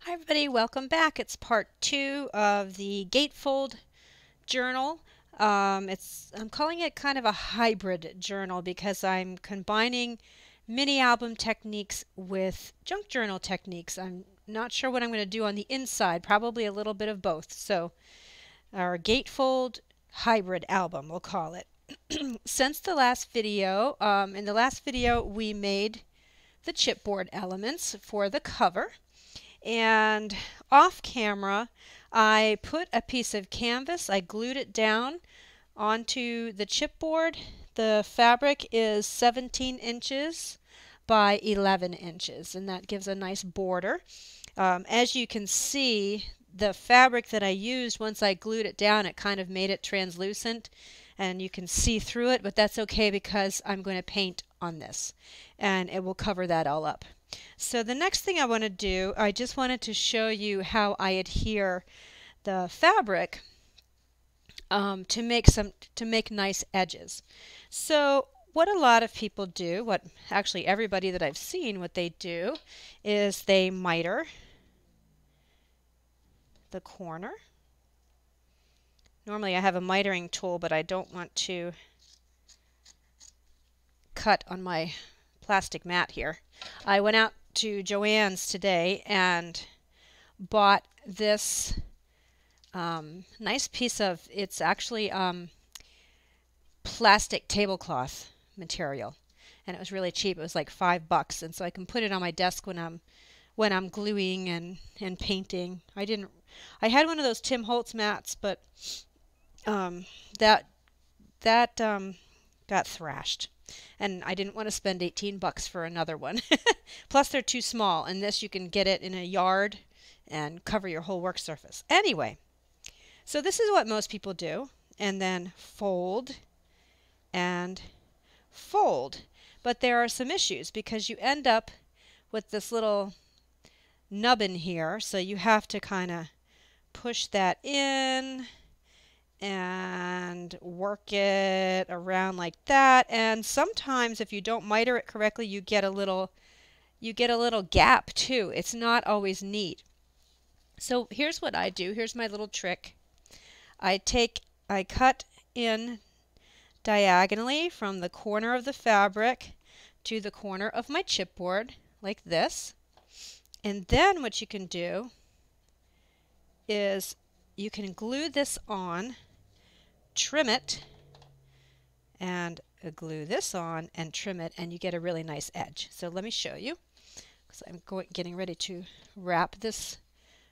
Hi everybody, welcome back. It's part 2 of the Gatefold journal. I'm calling it kind of a hybrid journal because I'm combining mini album techniques with junk journal techniques. I'm not sure what I'm going to do on the inside, probably a little bit of both. So our Gatefold hybrid album, we'll call it. Since the last video, in the last video we made the chipboard elements for the cover. And off camera, I put a piece of canvas, I glued it down onto the chipboard. The fabric is 17 inches by 11 inches, and that gives a nice border. As you can see, the fabric that I used, once I glued it down, it kind of made it translucent, and you can see through it, but that's okay because I'm going to paint on this, and it will cover that all up. So the next thing I want to do, I just wanted to show you how I adhere the fabric to make nice edges. So what a lot of people do, what actually everybody that I've seen, what they do is they miter the corner. Normally I have a mitering tool, but I don't want to cut on my plastic mat here. I went out to Joann's today and bought this nice piece of, it's actually plastic tablecloth material, and it was really cheap. It was like $5, and so I can put it on my desk when I'm gluing and painting. I had one of those Tim Holtz mats, but that got thrashed, and I didn't want to spend $18 for another one. Plus they're too small, and this you can get it in a yard and cover your whole work surface. Anyway, so this is what most people do, and then fold and fold. But there are some issues because you end up with this little nubbin here, so you have to kind of push that in and work it around like that. And sometimes if you don't miter it correctly, you get a little gap too. It's not always neat. So here's what I do. Here's my little trick. I cut in diagonally from the corner of the fabric to the corner of my chipboard like this. And then what you can do is you can glue this on, trim it, and glue this on and trim it, and you get a really nice edge. So let me show you, because I'm getting ready to wrap this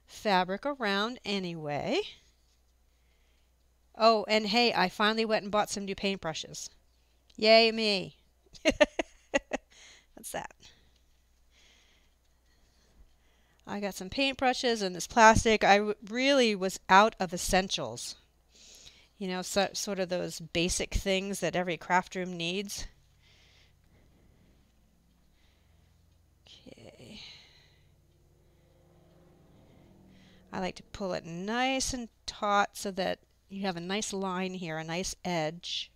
fabric around anyway. Oh, and hey, I finally went and bought some new paintbrushes. Yay me. What's that? I got some paintbrushes and this plastic. I really was out of essentials. You know, sort of those basic things that every craft room needs. Okay. I like to pull it nice and taut so that you have a nice line here, a nice edge.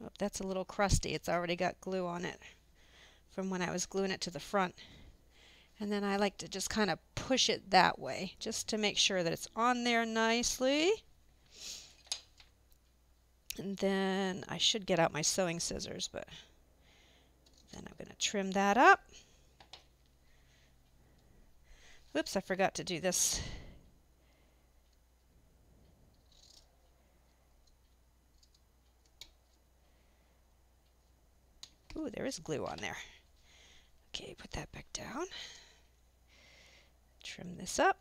Oh, that's a little crusty. It's already got glue on it from when I was gluing it to the front. And then I like to just kind of push it that way, just to make sure that it's on there nicely. And then I should get out my sewing scissors, but then I'm going to trim that up. Oops, I forgot to do this. Ooh, there is glue on there. Okay, put that back down. Trim this up.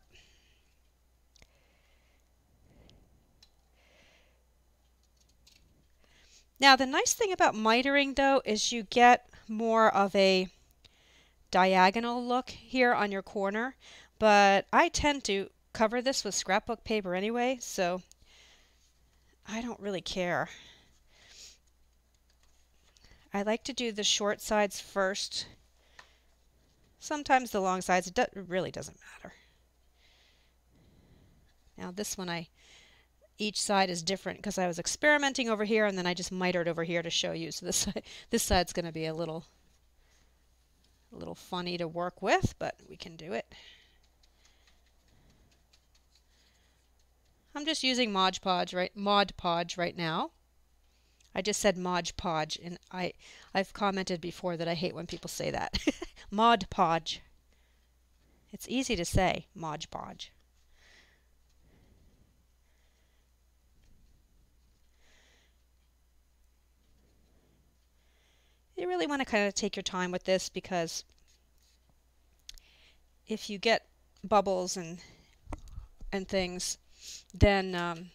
Now the nice thing about mitering though is you get more of a diagonal look here on your corner, but I tend to cover this with scrapbook paper anyway, so I don't really care. I like to do the short sides first. Sometimes the long sides, it really doesn't matter. Now this one I each side is different because I was experimenting over here and then I just mitered over here to show you. So this side's going to be a little funny to work with, but we can do it. I'm just using Mod Podge right now. I just said Mod Podge, and I've commented before that I hate when people say that. Mod Podge. It's easy to say, Mod Podge. You really want to kind of take your time with this, because if you get bubbles and things, then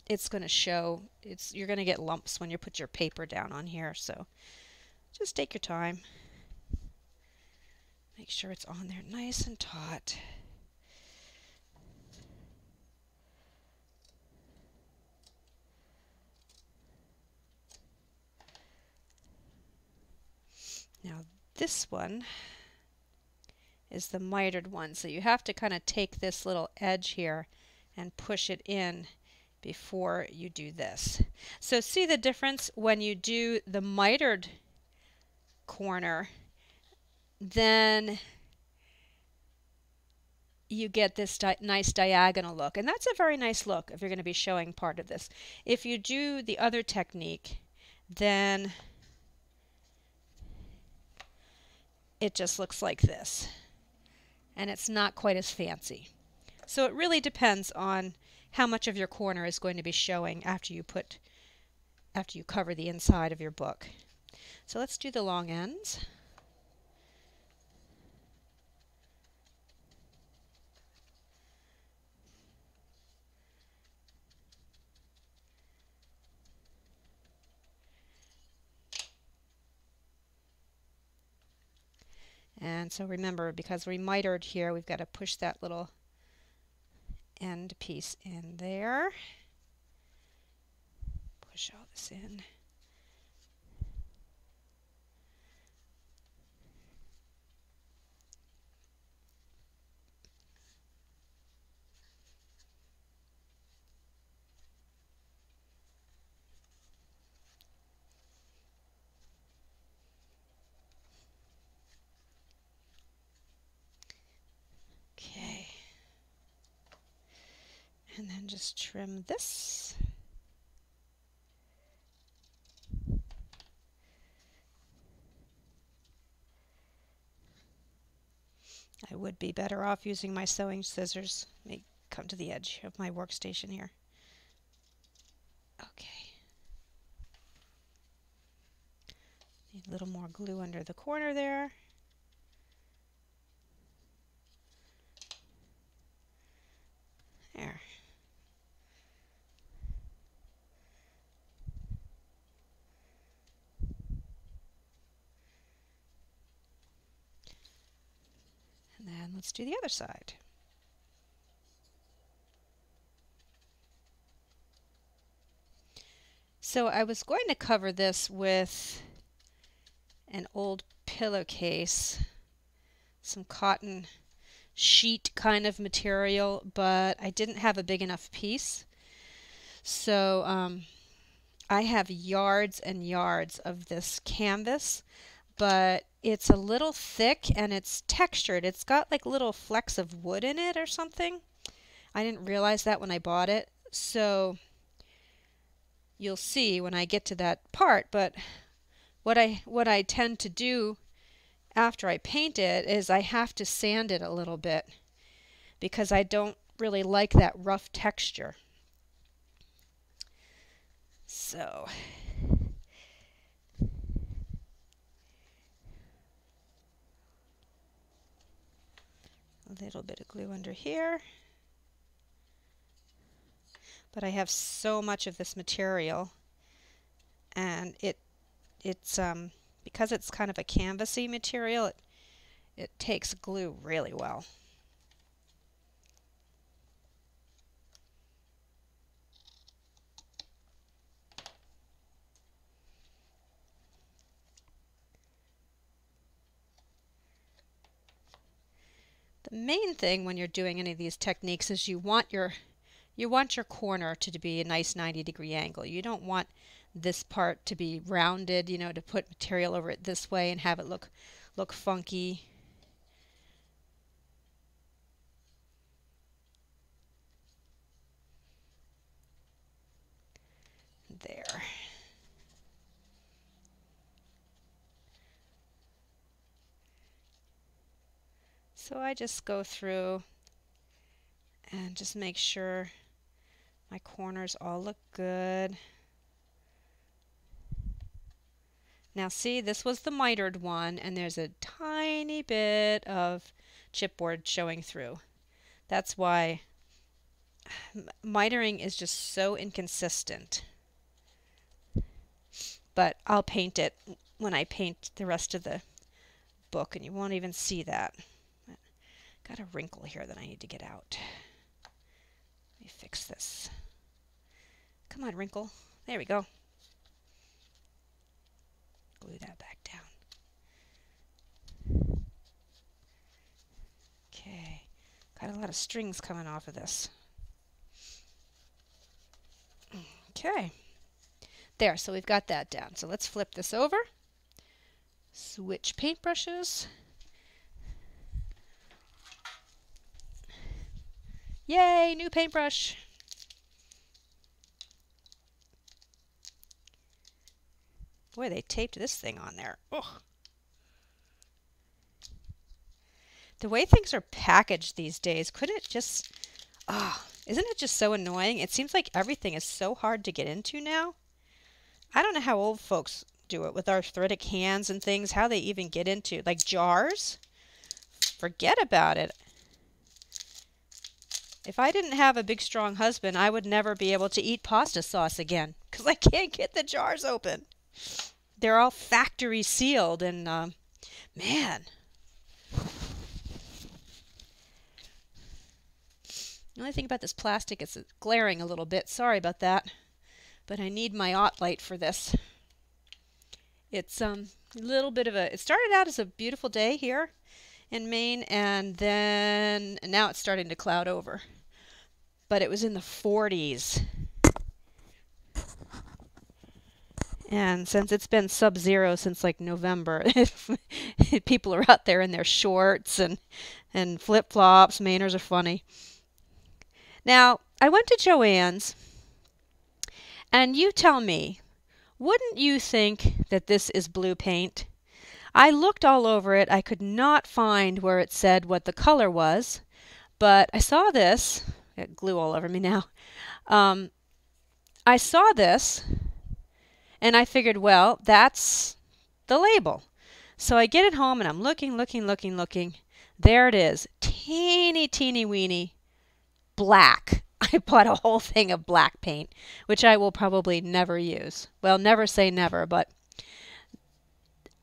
it's going to show. You're going to get lumps when you put your paper down on here. So just take your time. Make sure it's on there nice and taut. Now this one is the mitered one, so you have to kind of take this little edge here and push it in before you do this. So see the difference when you do the mitered corner, then you get this nice diagonal look, and that's a very nice look if you're going to be showing part of this. If you do the other technique, then it just looks like this, and it's not quite as fancy. So it really depends on how much of your corner is going to be showing after you cover the inside of your book. So let's do the long ends. And so remember, because we mitered here, we've got to push that little end piece in there. Push all this in. Okay. And then just trim this. I would be better off using my sewing scissors. Let me come to the edge of my workstation here. Okay. Need a little more glue under the corner there. There. And then let's do the other side. So I was going to cover this with an old pillowcase, some cotton sheet kind of material, but I didn't have a big enough piece. So I have yards and yards of this canvas, but it's a little thick and it's textured. It's got like little flecks of wood in it or something. I didn't realize that when I bought it. So you'll see when I get to that part, but what I tend to do after I paint it is I have to sand it a little bit because I don't really like that rough texture. So a little bit of glue under here. But I have so much of this material, and it's because it's kind of a canvasy material, it takes glue really well. The main thing when you're doing any of these techniques is you want your You want your corner to be a nice 90-degree angle. You don't want this part to be rounded, you know, to put material over it this way and have it look funky. There. So I just go through and just make sure my corners all look good. Now see, this was the mitered one, and there's a tiny bit of chipboard showing through. That's why mitering is just so inconsistent. But I'll paint it when I paint the rest of the book, and you won't even see that. Got a wrinkle here that I need to get out. Let me fix this. Come on, wrinkle. There we go. Glue that back down. Okay. Got a lot of strings coming off of this. Okay. There, so we've got that down. So let's flip this over. Switch paintbrushes. Yay, new paintbrush. Boy, they taped this thing on there. Ugh. The way things are packaged these days, couldn't it just... isn't it just so annoying? It seems like everything is so hard to get into now. I don't know how old folks do it with arthritic hands and things, how they even get into, like jars. Forget about it. If I didn't have a big, strong husband, I would never be able to eat pasta sauce again because I can't get the jars open. They're all factory sealed, and man. The only thing about this plastic is it's glaring a little bit. Sorry about that. But I need my aught light for this. It's a little bit of a... It started out as a beautiful day here in Maine, and now it's starting to cloud over. But it was in the 40s. And since it's been sub-zero since like November, people are out there in their shorts and flip-flops. Mainers are funny. Now, I went to Joann's, and you tell me, wouldn't you think that this is blue paint? I looked all over it. I could not find where it said what the color was, but I saw this. I got glue all over me now. I saw this, and I figured, well, that's the label. So I get it home, and I'm looking. There it is. Teeny, teeny, weeny. Black. I bought a whole thing of black paint, which I will probably never use. Well, never say never, but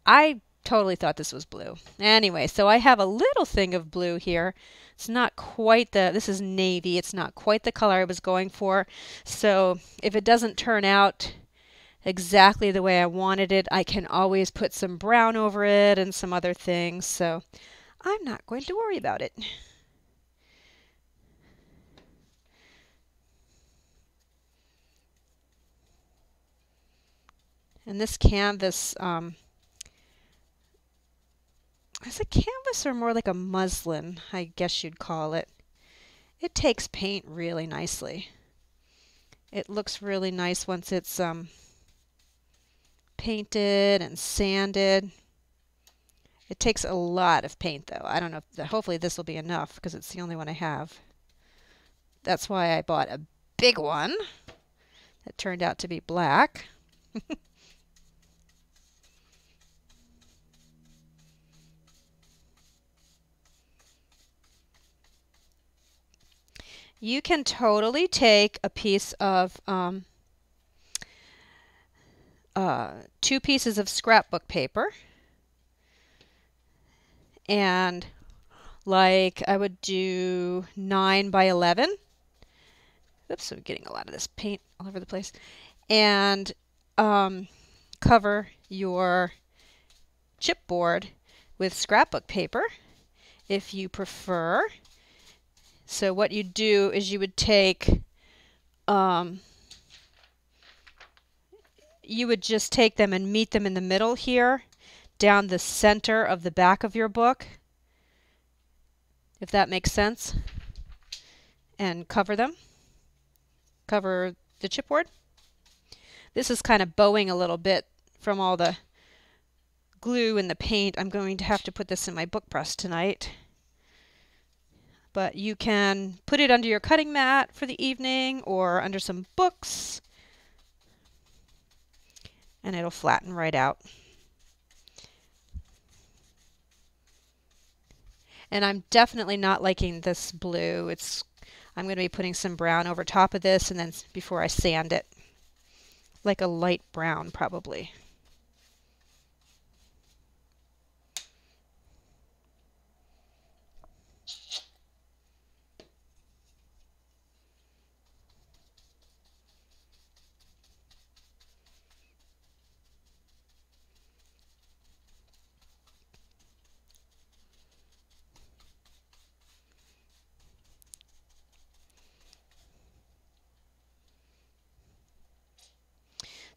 I totally thought this was blue. Anyway, so I have a little thing of blue here. It's not quite this is navy. It's not quite the color I was going for. So if it doesn't turn out exactly the way I wanted it, I can always put some brown over it and some other things. So I'm not going to worry about it. And this canvas, is it canvas or more like a muslin, I guess you'd call it. It takes paint really nicely. It looks really nice once it's painted and sanded. It takes a lot of paint though. I don't know, hopefully this will be enough because it's the only one I have. That's why I bought a big one that turned out to be black. You can totally take a piece of 2 pieces of scrapbook paper, and like I would do 9 by 11. Oops, I'm getting a lot of this paint all over the place. And cover your chipboard with scrapbook paper if you prefer. So what you do is you would take you would just take them and meet them in the middle here, down the center of the back of your book, if that makes sense, and cover them. Cover the chipboard. This is kind of bowing a little bit from all the glue and the paint. I'm going to have to put this in my book press tonight. But you can put it under your cutting mat for the evening or under some books, and it'll flatten right out. And I'm definitely not liking this blue. I'm going to be putting some brown over top of this, and then before I sand it, like a light brown probably.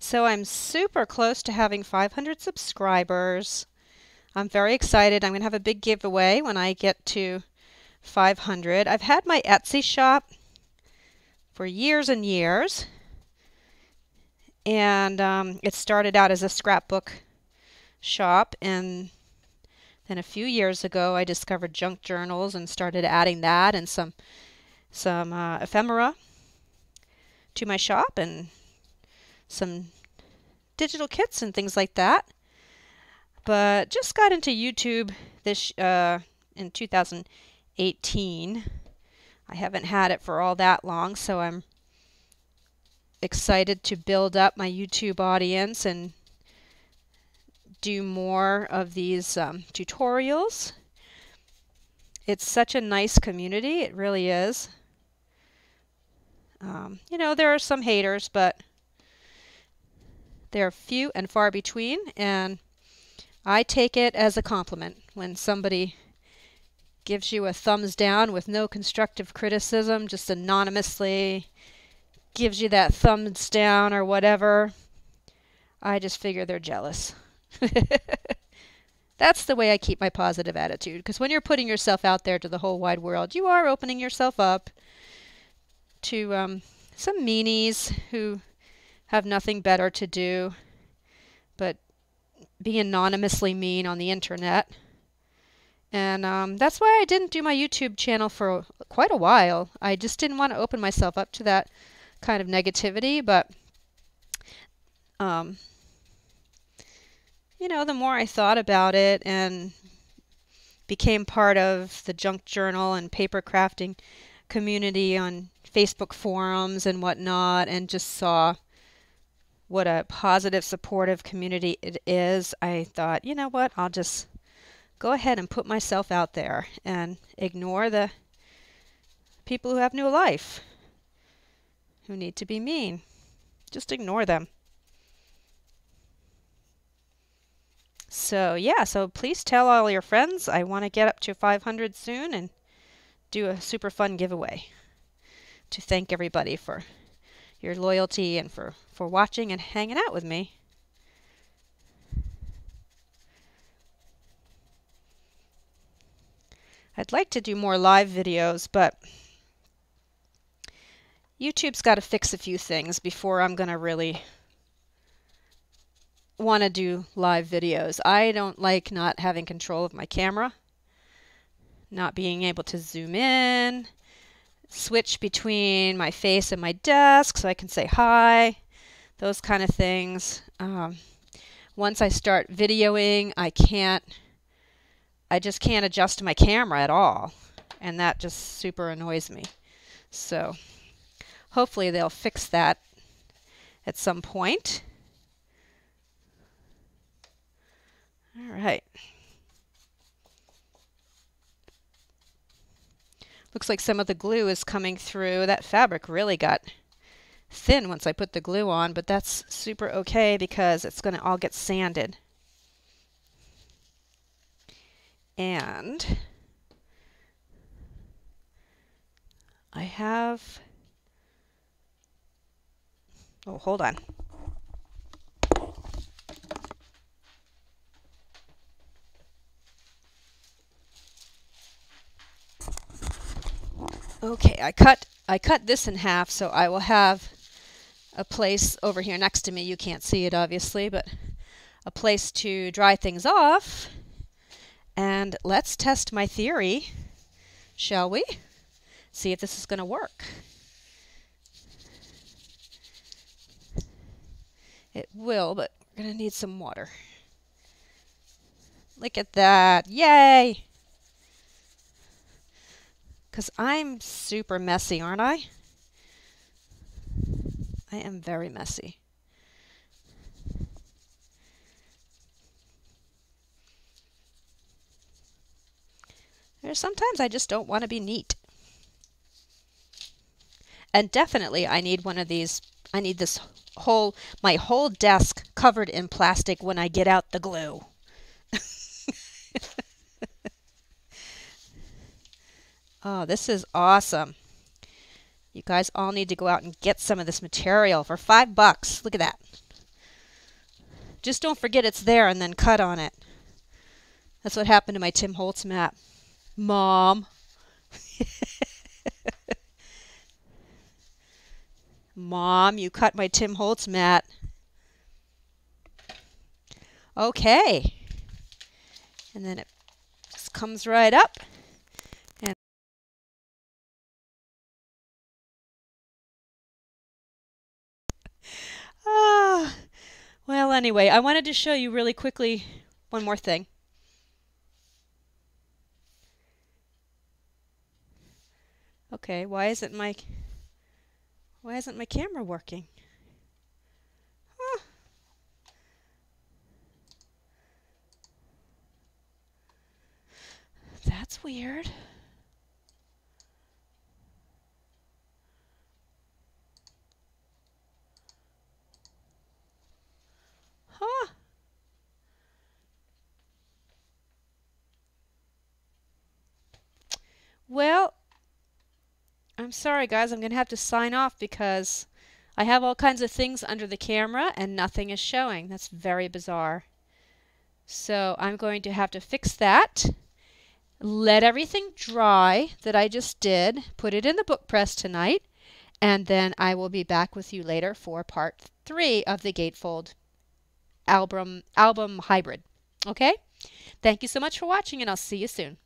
So I'm super close to having 500 subscribers. I'm very excited. I'm going to have a big giveaway when I get to 500. I've had my Etsy shop for years and years. And it started out as a scrapbook shop. And then a few years ago, I discovered junk journals and started adding that and some ephemera to my shop and some digital kits and things like that. But just got into YouTube this in 2018. I haven't had it for all that long, so I'm excited to build up my YouTube audience and do more of these tutorials. It's such a nice community, it really is. You know, there are some haters, but they're few and far between, and I take it as a compliment when somebody gives you a thumbs down with no constructive criticism, just anonymously gives you that thumbs down or whatever. I just figure they're jealous. That's the way I keep my positive attitude, because when you're putting yourself out there to the whole wide world, you are opening yourself up to some meanies who have nothing better to do but be anonymously mean on the internet. And that's why I didn't do my YouTube channel for quite a while. I just didn't want to open myself up to that kind of negativity. But, you know, the more I thought about it and became part of the junk journal and paper crafting community on Facebook forums and whatnot, and just saw what a positive, supportive community it is, I thought, you know what, I'll just go ahead and put myself out there and ignore the people who have no life, who need to be mean. Just ignore them. So yeah, so please tell all your friends. I want to get up to 500 soon and do a super fun giveaway to thank everybody for your loyalty and for watching and hanging out with me. I'd like to do more live videos, but YouTube's got to fix a few things before I'm going to really want to do live videos. I don't like not having control of my camera, not being able to zoom in, switch between my face and my desk so I can say hi, those kind of things. Once I start videoing, I just can't adjust my camera at all, and that just super annoys me. So hopefully they'll fix that at some point. All right. Looks like some of the glue is coming through. That fabric really got thin once I put the glue on, but that's super okay because it's going to all get sanded. And I have Oh, hold on. Okay, I cut this in half, so I will have a place over here next to me. You can't see it obviously, but a place to dry things off. And let's test my theory, shall we? See if this is going to work. It will, but we're going to need some water. Look at that. Yay! Because I'm super messy, aren't I? I am very messy. There's sometimes I just don't want to be neat. And definitely I need one of these. I need this my whole desk covered in plastic when I get out the glue. Oh, this is awesome. You guys all need to go out and get some of this material for $5. Look at that. Just don't forget it's there and then cut on it. That's what happened to my Tim Holtz mat. Mom. Mom, you cut my Tim Holtz mat. Okay. And then it just comes right up. And well, anyway, I wanted to show you really quickly one more thing. Okay, why isn't my camera working? Huh. That's weird. Huh. Well, I'm sorry guys, I'm going to have to sign off because I have all kinds of things under the camera and nothing is showing. That's very bizarre. So I'm going to have to fix that. Let everything dry that I just did. Put it in the book press tonight. And then I will be back with you later for part 3 of the Gatefold album hybrid. Okay? Thank you so much for watching and I'll see you soon.